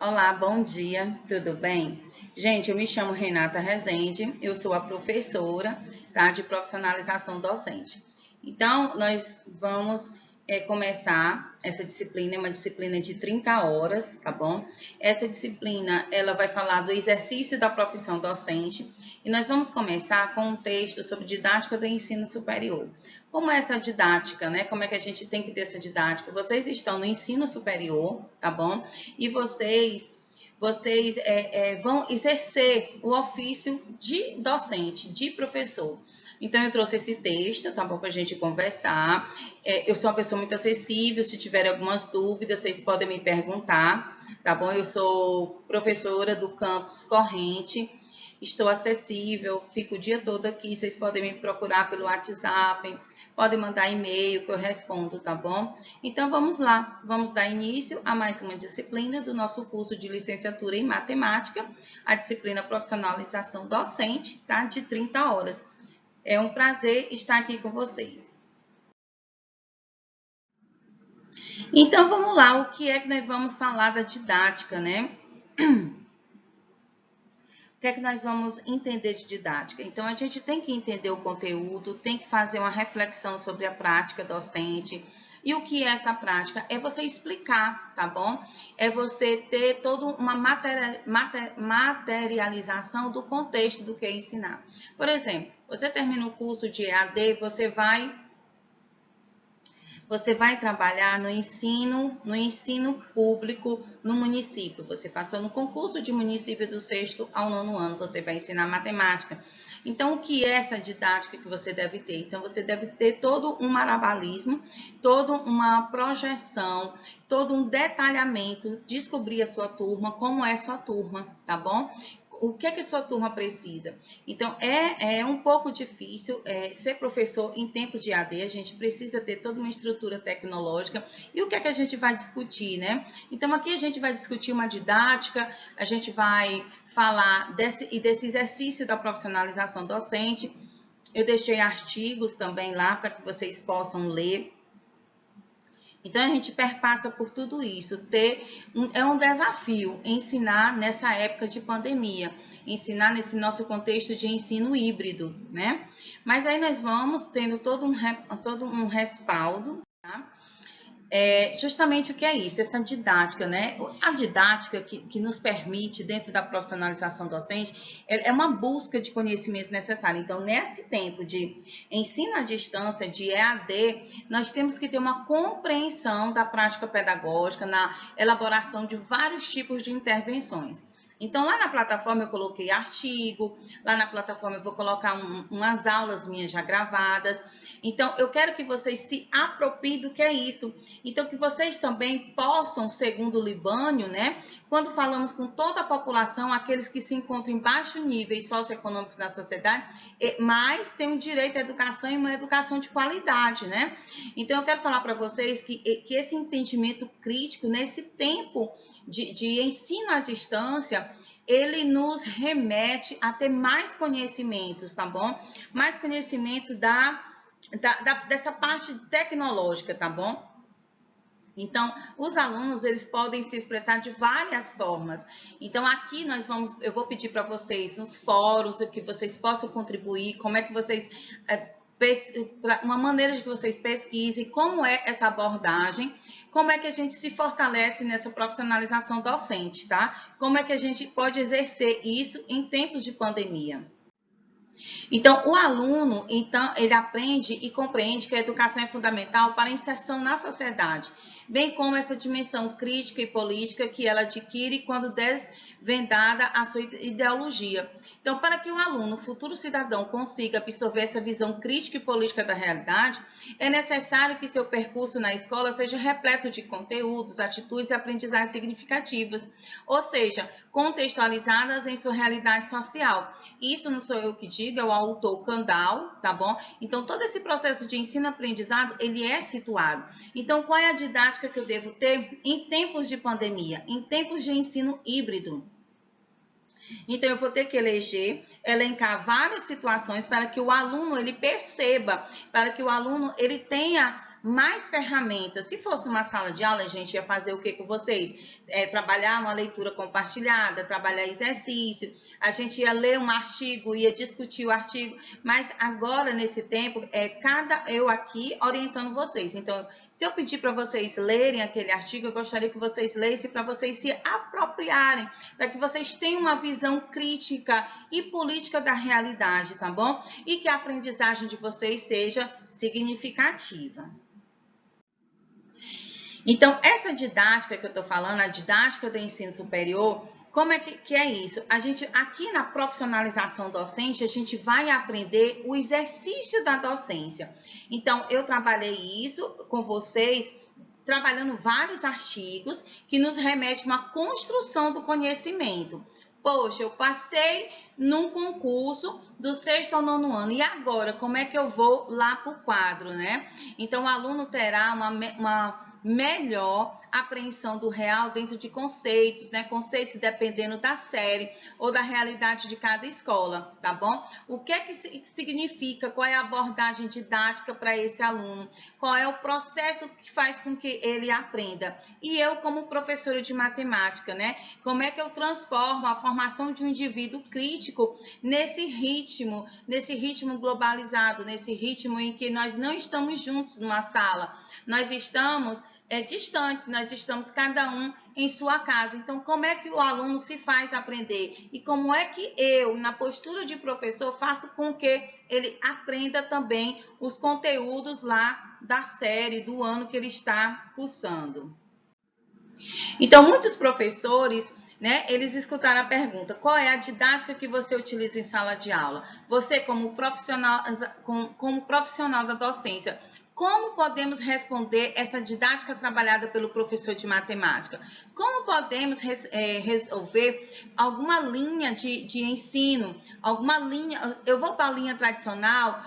Olá, bom dia, tudo bem? Gente, eu me chamo Renata Rezende, eu sou a professora, tá, de profissionalização docente. Então, nós vamos começar essa disciplina, é uma disciplina de 30 horas, tá bom? Essa disciplina, ela vai falar do exercício da profissão docente e nós vamos começar com um texto sobre didática do ensino superior. Como é essa didática, né? Como é que a gente tem que ter essa didática? Vocês estão no ensino superior, tá bom? E vocês vão exercer o ofício de docente, de professor. Então, eu trouxe esse texto, tá bom, para a gente conversar. Eu sou uma pessoa muito acessível, se tiverem algumas dúvidas, vocês podem me perguntar, tá bom? Eu sou professora do campus Corrente, estou acessível, fico o dia todo aqui, vocês podem me procurar pelo WhatsApp, podem mandar e-mail que eu respondo, tá bom? Então vamos lá, vamos dar início a mais uma disciplina do nosso curso de licenciatura em matemática, a disciplina profissionalização docente, tá? De 30 horas. É um prazer estar aqui com vocês. Então vamos lá, o que é que nós vamos falar da didática, né? O que é que nós vamos entender de didática? Então, a gente tem que entender o conteúdo, tem que fazer uma reflexão sobre a prática docente. E o que é essa prática? É você explicar, tá bom? É você ter toda uma materialização do contexto do que é ensinar. Por exemplo, você termina o curso de EAD, você vai trabalhar no ensino público no município. Você passou no concurso de município do 6º ao 9º ano, você vai ensinar matemática. Então, o que é essa didática que você deve ter? Então, você deve ter todo um marabalismo, toda uma projeção, todo um detalhamento, descobrir a sua turma, como é a sua turma, tá bom? O que é que a sua turma precisa? Então, é um pouco difícil ser professor em tempos de AD, a gente precisa ter toda uma estrutura tecnológica. E o que é que a gente vai discutir, né? Então, aqui a gente vai discutir uma didática, a gente vai falar desse exercício da profissionalização docente. Eu deixei artigos também lá para que vocês possam ler. Então, a gente perpassa por tudo isso. É um desafio ensinar nessa época de pandemia, ensinar nesse nosso contexto de ensino híbrido, né? Mas aí nós vamos tendo todo um respaldo, tá? Justamente o que é isso, essa didática, né? A didática que nos permite, dentro da profissionalização docente, é uma busca de conhecimento necessário. Então, nesse tempo de ensino à distância, de EAD, nós temos que ter uma compreensão da prática pedagógica, na elaboração de vários tipos de intervenções. Então, lá na plataforma eu coloquei artigo, lá na plataforma eu vou colocar umas aulas minhas já gravadas. Então, eu quero que vocês se apropriem do que é isso. Então, que vocês também possam, segundo o Libânio, né, quando falamos com toda a população, aqueles que se encontram em baixos níveis socioeconômicos na sociedade, mas têm o direito à educação e uma educação de qualidade, né? Então, eu quero falar para vocês que esse entendimento crítico, nesse tempo de ensino à distância, ele nos remete a ter mais conhecimentos, tá bom? Mais conhecimentos dessa parte tecnológica, tá bom? Então, os alunos, eles podem se expressar de várias formas. Então, aqui eu vou pedir para vocês uns fóruns, que vocês possam contribuir, como é que vocês, uma maneira de que vocês pesquisem, como é essa abordagem, como é que a gente se fortalece nessa profissionalização docente, tá? Como é que a gente pode exercer isso em tempos de pandemia. Então, o aluno, então, ele aprende e compreende que a educação é fundamental para a inserção na sociedade, bem como essa dimensão crítica e política que ela adquire quando desvendada a sua ideologia. Então, para que o aluno, o futuro cidadão, consiga absorver essa visão crítica e política da realidade, é necessário que seu percurso na escola seja repleto de conteúdos, atitudes e aprendizagens significativas, ou seja, contextualizadas em sua realidade social. Isso não sou eu que digo, é o autor Kandal, tá bom? Então, todo esse processo de ensino-aprendizado, ele é situado. Então, qual é a didática que eu devo ter em tempos de pandemia, em tempos de ensino híbrido? Então, eu vou ter que elencar várias situações para que o aluno ele perceba, para que o aluno ele tenha mais ferramentas. Se fosse uma sala de aula, a gente ia fazer o que com vocês? Trabalhar uma leitura compartilhada, trabalhar exercício, a gente ia ler um artigo, ia discutir o artigo, mas agora, nesse tempo, eu aqui orientando vocês. Então, se eu pedir para vocês lerem aquele artigo, eu gostaria que vocês lessem para vocês se apropriarem, para que vocês tenham uma visão crítica e política da realidade, tá bom? E que a aprendizagem de vocês seja significativa. Então, essa didática que eu estou falando, a didática do ensino superior, como é que é isso? A gente, aqui na profissionalização docente, a gente vai aprender o exercício da docência. Então, eu trabalhei isso com vocês, trabalhando vários artigos que nos remetem a uma construção do conhecimento. Poxa, eu passei num concurso do 6º ao 9º ano, e agora, como é que eu vou lá para o quadro, né? Então, o aluno terá uma melhor apreensão do real dentro de conceitos, né? Conceitos dependendo da série ou da realidade de cada escola, tá bom? O que é que significa? Qual é a abordagem didática para esse aluno? Qual é o processo que faz com que ele aprenda? E eu, como professora de matemática, né? Como é que eu transformo a formação de um indivíduo crítico nesse ritmo globalizado, nesse ritmo em que nós não estamos juntos numa sala, nós estamos distantes, nós estamos cada um em sua casa. Então, como é que o aluno se faz aprender? E como é que eu, na postura de professor, faço com que ele aprenda também os conteúdos lá da série, do ano que ele está cursando? Então, muitos professores, né, eles escutaram a pergunta: qual é a didática que você utiliza em sala de aula? Você, como profissional da docência, como podemos responder essa didática trabalhada pelo professor de matemática? Como podemos resolver alguma linha de ensino? Alguma linha? Eu vou para a linha tradicional?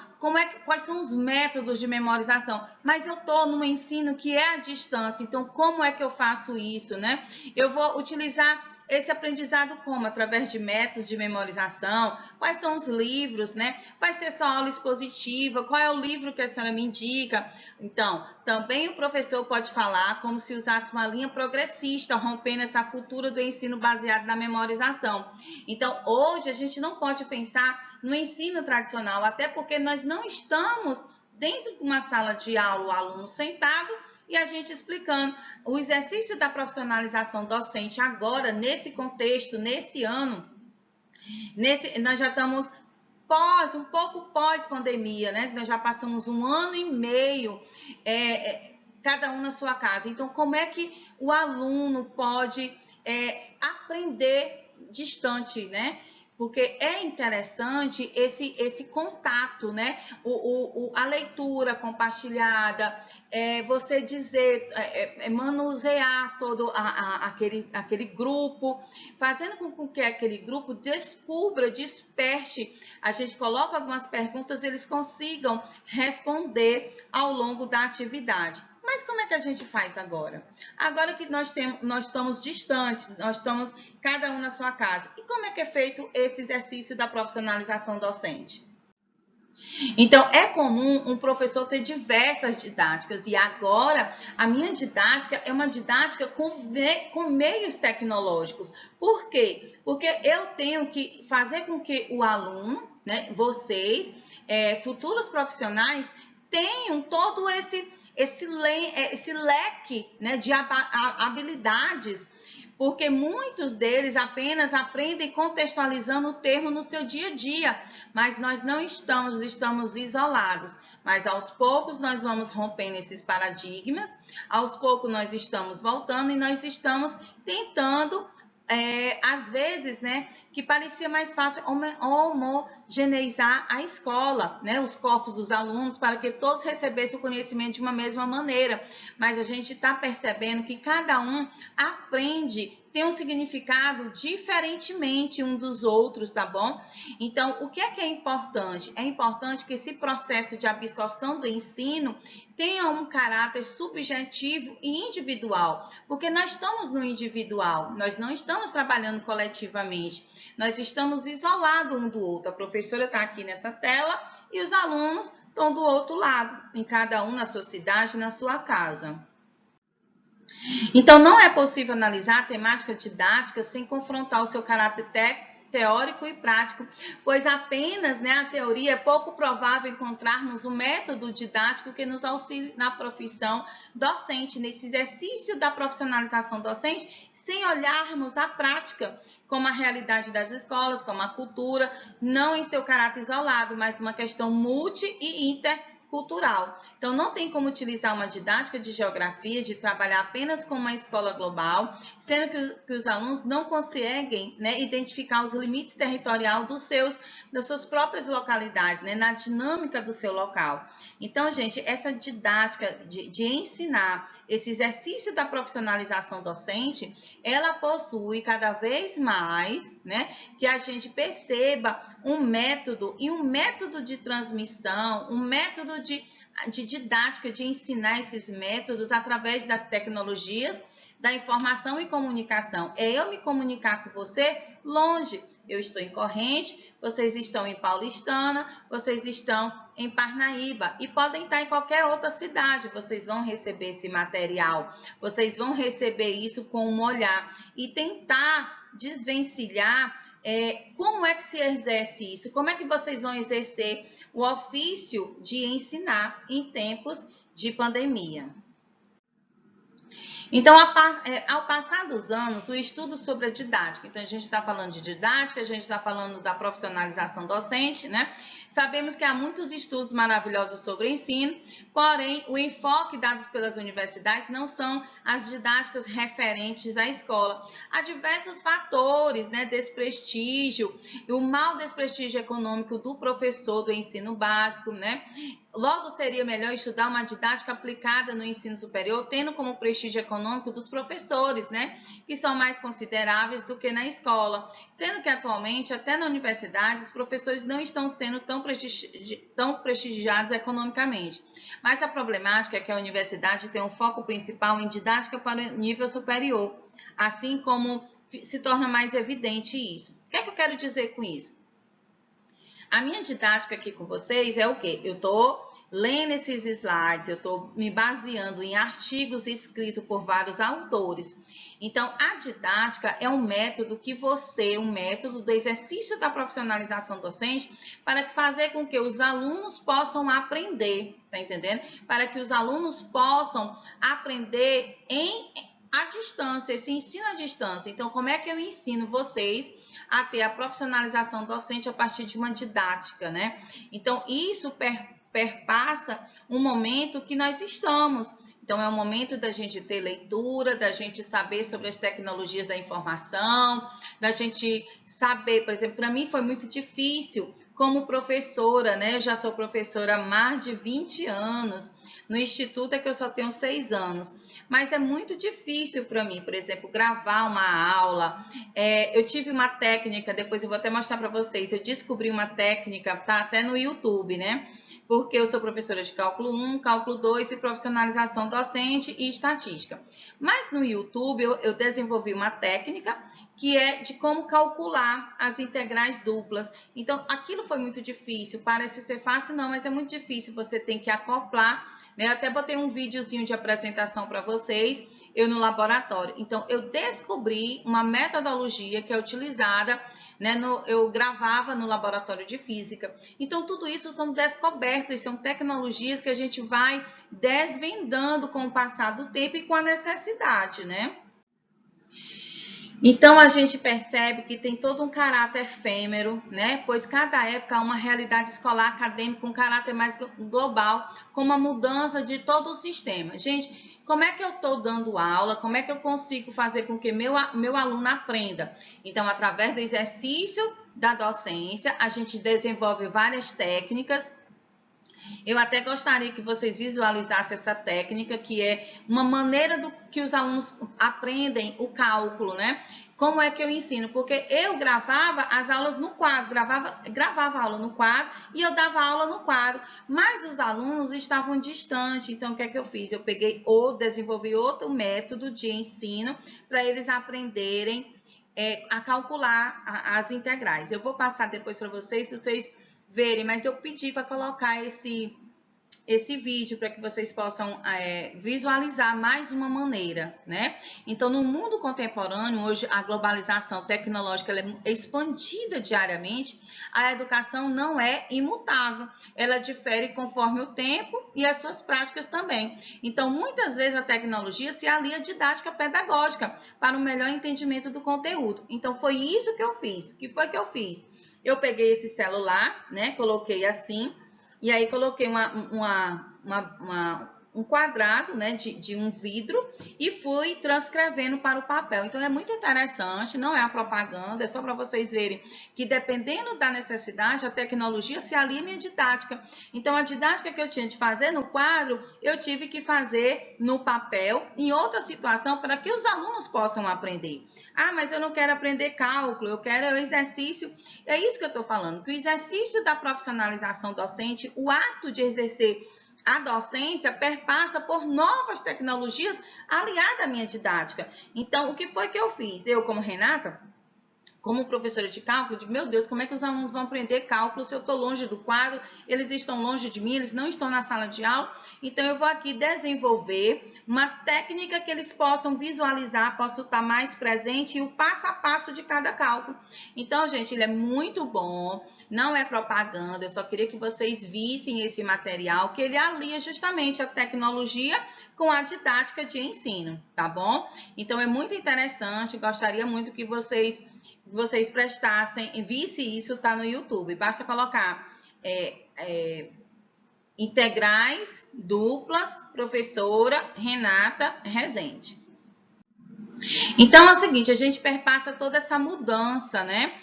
Quais são os métodos de memorização? Mas eu estou num ensino que é à distância, então como é que eu faço isso, né? Eu vou utilizar esse aprendizado como? Através de métodos de memorização? Quais são os livros, né? Vai ser só aula expositiva? Qual é o livro que a senhora me indica? Então, também o professor pode falar como se usasse uma linha progressista, rompendo essa cultura do ensino baseado na memorização. Então, hoje a gente não pode pensar no ensino tradicional, até porque nós não estamos dentro de uma sala de aula, o aluno sentado e a gente explicando. O exercício da profissionalização docente agora, nesse contexto, nesse ano, nós já estamos um pouco pós-pandemia, né? Nós já passamos 1 ano e meio, cada um na sua casa. Então, como é que o aluno pode aprender distante, né? Porque é interessante esse contato, né? A leitura compartilhada, você dizer, manusear todo aquele grupo, fazendo com que aquele grupo descubra, desperte. A gente coloca algumas perguntas, eles consigam responder ao longo da atividade. Mas como é que a gente faz agora? Agora que nós estamos distantes, nós estamos cada um na sua casa. E como é que é feito esse exercício da profissionalização docente? Então, é comum um professor ter diversas didáticas, e agora a minha didática é uma didática com meios tecnológicos. Por quê? Porque eu tenho que fazer com que o aluno, né, vocês, futuros profissionais, tenham todo esse leque, né, de habilidades, porque muitos deles apenas aprendem contextualizando o termo no seu dia a dia, mas nós não estamos isolados. Mas aos poucos nós vamos rompendo esses paradigmas, aos poucos nós estamos voltando e nós estamos tentando, às vezes, né, que parecia mais fácil homogeneizar a escola, né, os corpos dos alunos, para que todos recebessem o conhecimento de uma mesma maneira. Mas a gente está percebendo que cada um aprende, tem um significado diferentemente um dos outros, tá bom? Então, o que é importante? É importante que esse processo de absorção do ensino tenha um caráter subjetivo e individual, porque nós estamos no individual, nós não estamos trabalhando coletivamente, nós estamos isolados um do outro. A professora está aqui nessa tela e os alunos estão do outro lado, em cada um na sua cidade, na sua casa. Então, não é possível analisar a temática didática sem confrontar o seu caráter teórico e prático, pois apenas a teoria é pouco provável encontrarmos um método didático que nos auxilie na profissão docente, nesse exercício da profissionalização docente, sem olharmos a prática como a realidade das escolas, como a cultura, não em seu caráter isolado, mas numa questão multi e intercultural. Então, não tem como utilizar uma didática de geografia, de trabalhar apenas com uma escola global, sendo que os alunos não conseguem identificar os limites territoriais das suas próprias localidades, na dinâmica do seu local. Então, gente, essa didática de ensinar, esse exercício da profissionalização docente, ela possui cada vez mais, que a gente perceba um método de transmissão, um método de didática, de ensinar esses métodos através das tecnologias, da informação e comunicação. É eu me comunicar com você longe. Eu estou em Corrente, vocês estão em Paulistana, vocês estão em Parnaíba e podem estar em qualquer outra cidade. Vocês vão receber esse material, vocês vão receber isso com um olhar e tentar desvencilhar como é que se exerce isso, como é que vocês vão exercer o ofício de ensinar em tempos de pandemia. Então, ao passar dos anos, o estudo sobre a didática, então a gente está falando de didática, a gente está falando da profissionalização docente, Sabemos que há muitos estudos maravilhosos sobre o ensino, porém, o enfoque dado pelas universidades não são as didáticas referentes à escola. Há diversos fatores, desse prestígio, e o mau desprestígio econômico do professor do ensino básico, Logo, seria melhor estudar uma didática aplicada no ensino superior, tendo como prestígio econômico dos professores, que são mais consideráveis do que na escola. Sendo que, atualmente, até na universidade, os professores não estão sendo tão prestigiados economicamente. Mas a problemática é que a universidade tem um foco principal em didática para o nível superior, assim como se torna mais evidente isso. O que é que eu quero dizer com isso? A minha didática aqui com vocês é o quê? Eu estou lendo esses slides, eu estou me baseando em artigos escritos por vários autores. Então, a didática é um método um método do exercício da profissionalização docente para fazer com que os alunos possam aprender, tá entendendo? Para que os alunos possam aprender à distância, esse ensino à distância. Então, como é que eu ensino vocês a ter a profissionalização docente a partir de uma didática, Então, isso perpassa um momento que nós estamos. Então, é o momento da gente ter leitura, da gente saber sobre as tecnologias da informação, da gente saber, por exemplo, para mim foi muito difícil como professora, Eu já sou professora há mais de 20 anos. No instituto é que eu só tenho 6 anos. Mas é muito difícil para mim, por exemplo, gravar uma aula. Eu tive uma técnica, depois eu vou até mostrar para vocês, eu descobri uma técnica, tá até no YouTube, Porque eu sou professora de cálculo 1, cálculo 2 e profissionalização docente e estatística. Mas no YouTube eu desenvolvi uma técnica que é de como calcular as integrais duplas. Então, aquilo foi muito difícil, parece ser fácil, não, mas é muito difícil, você tem que acoplar. Eu até botei um videozinho de apresentação para vocês, eu no laboratório. Então, eu descobri uma metodologia que é utilizada, eu gravava no laboratório de física. Então, tudo isso são descobertas, são tecnologias que a gente vai desvendando com o passar do tempo e com a necessidade, Então, a gente percebe que tem todo um caráter efêmero, Pois cada época há uma realidade escolar acadêmica, um caráter mais global, com uma mudança de todo o sistema. Gente, como é que eu estou dando aula? Como é que eu consigo fazer com que meu aluno aprenda? Então, através do exercício da docência, a gente desenvolve várias técnicas. Eu até gostaria que vocês visualizassem essa técnica, que é uma maneira que os alunos aprendem o cálculo, Como é que eu ensino? Porque eu gravava as aulas no quadro, gravava a aula no quadro e eu dava aula no quadro, mas os alunos estavam distantes, então o que é que eu fiz? Eu desenvolvi outro método de ensino para eles aprenderem a calcular as integrais. Eu vou passar depois para vocês verem, mas eu pedi para colocar esse esse vídeo para que vocês possam visualizar mais uma maneira, né? Então, no mundo contemporâneo, hoje a globalização tecnológica ela é expandida diariamente, a educação não é imutável, ela difere conforme o tempo e as suas práticas também. Então, muitas vezes a tecnologia se alia à didática pedagógica para um melhor entendimento do conteúdo. Então, foi isso que eu fiz. O que foi que eu fiz? Eu peguei esse celular, né? Coloquei assim, e aí coloquei um quadrado, né, de um vidro e fui transcrevendo para o papel. Então, é muito interessante, não é a propaganda, é só para vocês verem que dependendo da necessidade, a tecnologia se alia à minha didática. Então, a didática que eu tinha de fazer no quadro, eu tive que fazer no papel, em outra situação, para que os alunos possam aprender. Ah, mas eu não quero aprender cálculo, eu quero o exercício. É isso que eu estou falando, que o exercício da profissionalização docente, o ato de exercer a docência perpassa por novas tecnologias aliadas à minha didática. Então, o que foi que eu fiz? Eu, como Renata, como professora de cálculo, digo, meu Deus, como é que os alunos vão aprender cálculo se eu estou longe do quadro, eles estão longe de mim, eles não estão na sala de aula? Então, eu vou aqui desenvolver uma técnica que eles possam visualizar, possam estar mais presente e o passo a passo de cada cálculo. Então, gente, ele é muito bom, não é propaganda, eu só queria que vocês vissem esse material, que ele alia justamente a tecnologia com a didática de ensino, tá bom? Então, é muito interessante, gostaria muito que vocês prestassem, visse isso, tá no YouTube. Basta colocar integrais duplas, professora Renata Rezende. Então é o seguinte, a gente perpassa toda essa mudança, né?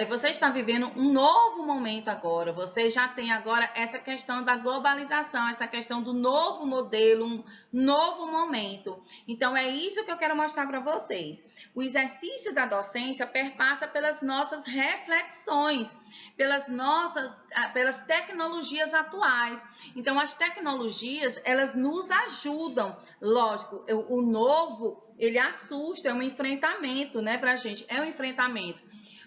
Você está vivendo um novo momento agora, você já tem agora essa questão da globalização, essa questão do novo modelo, um novo momento. Então, é isso que eu quero mostrar para vocês. O exercício da docência perpassa pelas nossas reflexões, pelas tecnologias atuais. Então, as tecnologias, elas nos ajudam. Lógico, o novo, ele assusta, é um enfrentamento, né, pra gente? É um enfrentamento.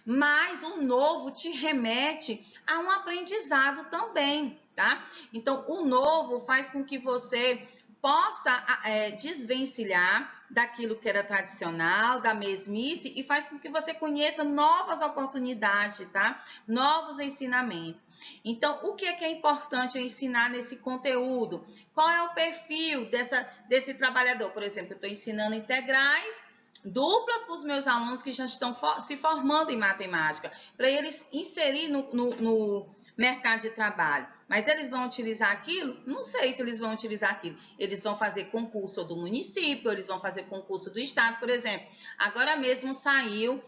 Mas o novo te remete a um aprendizado também, tá? Então, o novo faz com que você possa desvencilhar daquilo que era tradicional, da mesmice, e faz com que você conheça novas oportunidades, tá? Novos ensinamentos. Então, o que é importante eu ensinar nesse conteúdo? Qual é o perfil desse trabalhador? Por exemplo, eu estou ensinando integrais duplas para os meus alunos que já estão se formando em matemática, para eles inserir no mercado de trabalho. Mas eles vão utilizar aquilo? Não sei se eles vão utilizar aquilo. Eles vão fazer concurso do município, eles vão fazer concurso do estado, por exemplo. Agora mesmo saiu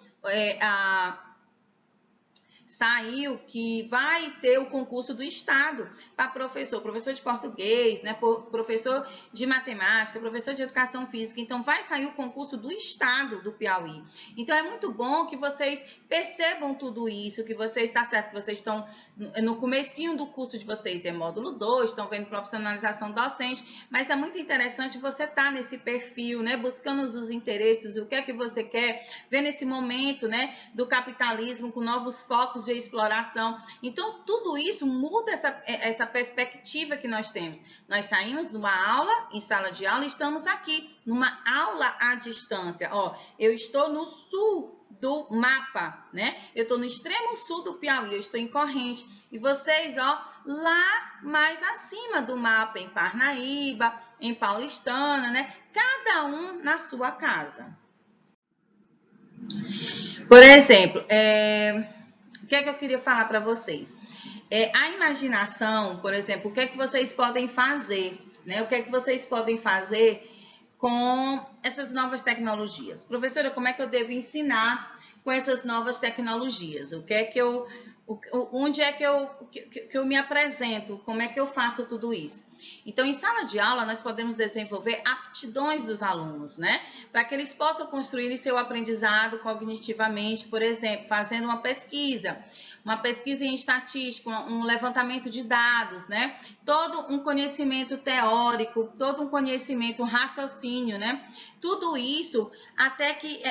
que vai ter o concurso do estado para professor de português, né, professor de matemática, professor de educação física. Então, vai sair o concurso do estado do Piauí. Então, é muito bom que vocês percebam tudo isso, que vocês, tá certo, que vocês estão no comecinho do curso de vocês, é módulo 2, estão vendo profissionalização docente, mas é muito interessante você estar nesse perfil, né, buscando os interesses, o que é que você quer, vendo esse momento, né, do capitalismo com novos focos de exploração. Então, tudo isso muda essa perspectiva que nós temos. Nós saímos de uma aula, em sala de aula, e estamos aqui, numa aula à distância. Ó, eu estou no sul do mapa, né? Eu estou no extremo sul do Piauí, eu estou em Corrente. E vocês, ó, lá mais acima do mapa, em Parnaíba, em Paulistana, né? Cada um na sua casa. Por exemplo, o que é que eu queria falar para vocês? A imaginação, por exemplo, o que é que vocês podem fazer, né? O que é que vocês podem fazer com essas novas tecnologias? Professora, como é que eu devo ensinar com essas novas tecnologias? Onde é que eu me apresento? Como é que eu faço tudo isso? Então, em sala de aula, nós podemos desenvolver aptidões dos alunos, né? Para que eles possam construir seu aprendizado cognitivamente, por exemplo, fazendo uma pesquisa em estatística, um levantamento de dados, né? Todo um conhecimento teórico, todo um conhecimento, um raciocínio, né? Tudo isso até que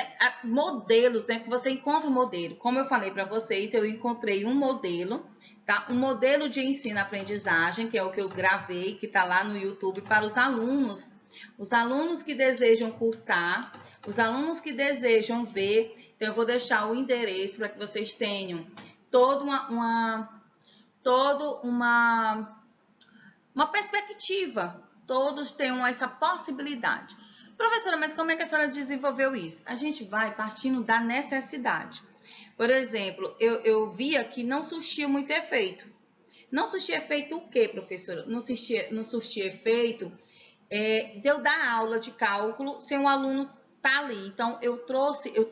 modelos, né? Que você encontra um modelo. Como eu falei para vocês, eu encontrei um modelo, tá? Um modelo de ensino-aprendizagem, que é o que eu gravei, que está lá no YouTube para os alunos. Os alunos que desejam cursar, os alunos que desejam ver. Então, eu vou deixar o endereço para que vocês tenham toda uma perspectiva. Todos tenham essa possibilidade. Professora, mas como é que a senhora desenvolveu isso? A gente vai partindo da necessidade. Por exemplo, eu via que não surtia muito efeito. Não surtia efeito o quê, professora? Não surtia efeito de eu dar aula de cálculo sem um aluno estar ali. Então, eu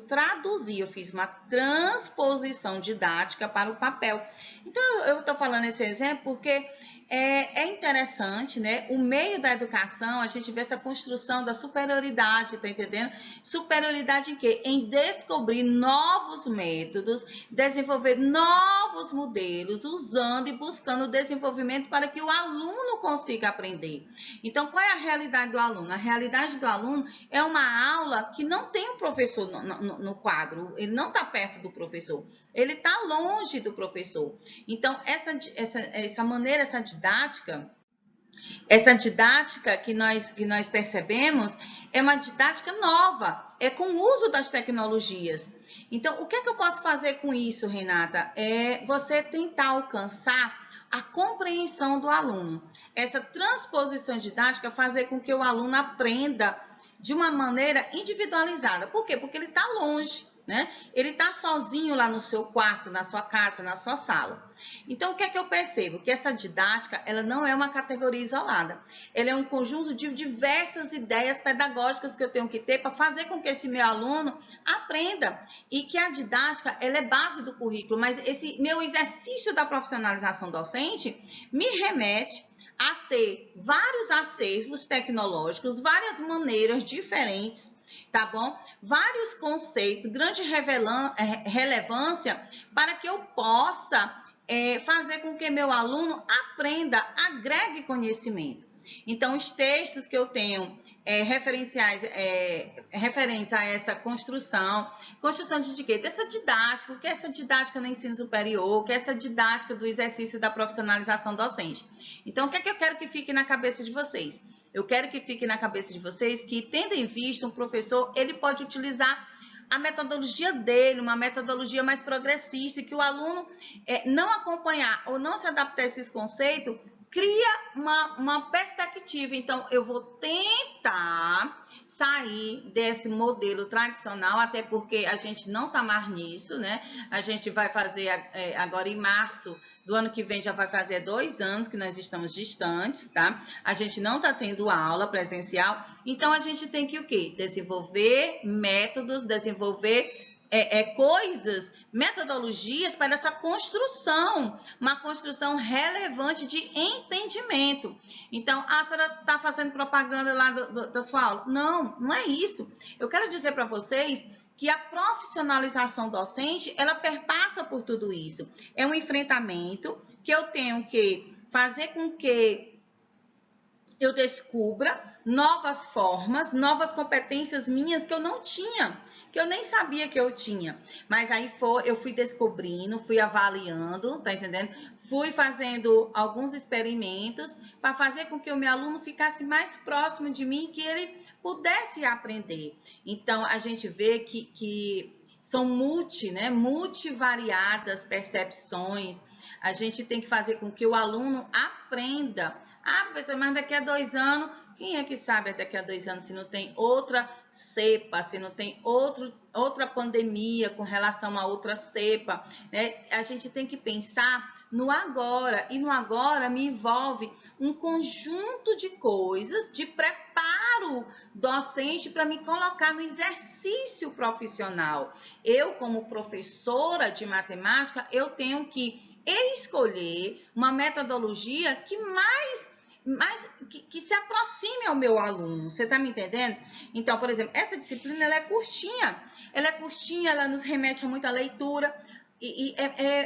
traduzi, eu fiz uma transposição didática para o papel. Então, eu estou falando esse exemplo porque é interessante, né? O meio da educação, a gente vê essa construção da superioridade, tá entendendo? Superioridade em quê? Em descobrir novos métodos, desenvolver novos modelos, usando e buscando o desenvolvimento para que o aluno consiga aprender. Então, qual é a realidade do aluno? A realidade do aluno é uma aula que não tem um professor no quadro, ele não está perto do professor, ele está longe do professor. Então, essa maneira, essa didática que nós percebemos é uma didática nova, é com o uso das tecnologias. Então, o que é que eu posso fazer com isso, Renata? É você tentar alcançar a compreensão do aluno. Essa transposição didática fazer com que o aluno aprenda de uma maneira individualizada. Por quê? Porque ele está longe, né? Ele está sozinho lá no seu quarto, na sua casa, na sua sala. Então, o que é que eu percebo? Que essa didática, ela não é uma categoria isolada. Ela é um conjunto de diversas ideias pedagógicas que eu tenho que ter para fazer com que esse meu aluno aprenda. E que a didática, ela é base do currículo, mas esse meu exercício da profissionalização docente me remete a ter vários acervos tecnológicos, várias maneiras diferentes, tá bom? Vários conceitos, grande relevância para que eu possa fazer com que meu aluno aprenda, agregue conhecimento. Então, os textos que eu tenho referentes a essa construção de quê? Dessa didática, o que é essa didática no ensino superior, o que é essa didática do exercício da profissionalização docente. Então, o que é que eu quero que fique na cabeça de vocês? Eu quero que fique na cabeça de vocês que, tendo em vista, um professor, ele pode utilizar a metodologia dele, uma metodologia mais progressista, e que o aluno não acompanhar ou não se adaptar a esses conceitos, cria uma perspectiva. Então, eu vou tentar sair desse modelo tradicional, até porque a gente não está mais nisso, né? A gente vai fazer agora em março do ano que vem, já vai fazer 2 anos que nós estamos distantes, tá? A gente não está tendo aula presencial, então a gente tem que o quê? Desenvolver métodos, desenvolver coisas, metodologias para essa construção, uma construção relevante de entendimento. Então, a senhora está fazendo propaganda lá da sua aula? Não, não é isso. Eu quero dizer para vocês que a profissionalização docente, ela perpassa por tudo isso. É um enfrentamento que eu tenho que fazer com que eu descubra novas formas, novas competências minhas que eu não tinha, que eu nem sabia que eu tinha. Mas aí eu fui descobrindo, fui avaliando, tá entendendo? Fui fazendo alguns experimentos para fazer com que o meu aluno ficasse mais próximo de mim, que ele pudesse aprender. Então, a gente vê que são multivariadas percepções. A gente tem que fazer com que o aluno aprenda. Ah, professor, mas daqui a 2 anos, quem é que sabe daqui a 2 anos se não tem outra cepa, se não tem outra pandemia com relação a outra cepa, né? A gente tem que pensar no agora, e no agora me envolve um conjunto de coisas, de preparo docente para me colocar no exercício profissional. Eu, como professora de matemática, eu tenho que escolher uma metodologia que se aproxime ao meu aluno. Você está me entendendo? Então, por exemplo, essa disciplina ela é curtinha, ela nos remete a muita leitura.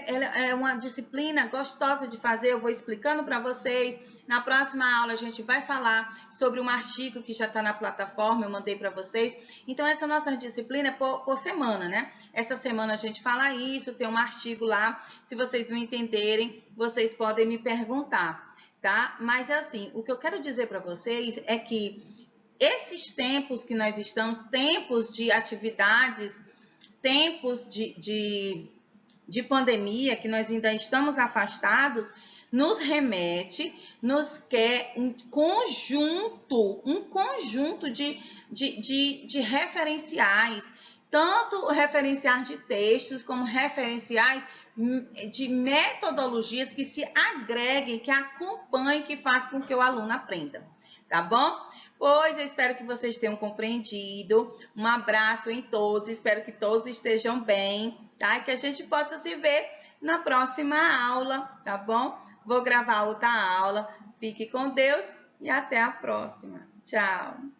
ela é uma disciplina gostosa de fazer, eu vou explicando para vocês. Na próxima aula a gente vai falar sobre um artigo que já está na plataforma, eu mandei para vocês. Então essa nossa disciplina é por semana, né? Essa semana a gente fala isso, tem um artigo lá. Se vocês não entenderem, vocês podem me perguntar, tá? Mas assim, o que eu quero dizer para vocês é que esses tempos que nós estamos, tempos de atividades, tempos de pandemia, que nós ainda estamos afastados, nos remete, nos quer um conjunto de referenciais, tanto referenciais de textos, como referenciais de metodologias que se agreguem, que acompanhem, que façam com que o aluno aprenda, tá bom? Pois eu espero que vocês tenham compreendido. Um abraço em todos, espero que todos estejam bem, tá? E que a gente possa se ver na próxima aula, tá bom? Vou gravar outra aula. Fique com Deus e até a próxima. Tchau!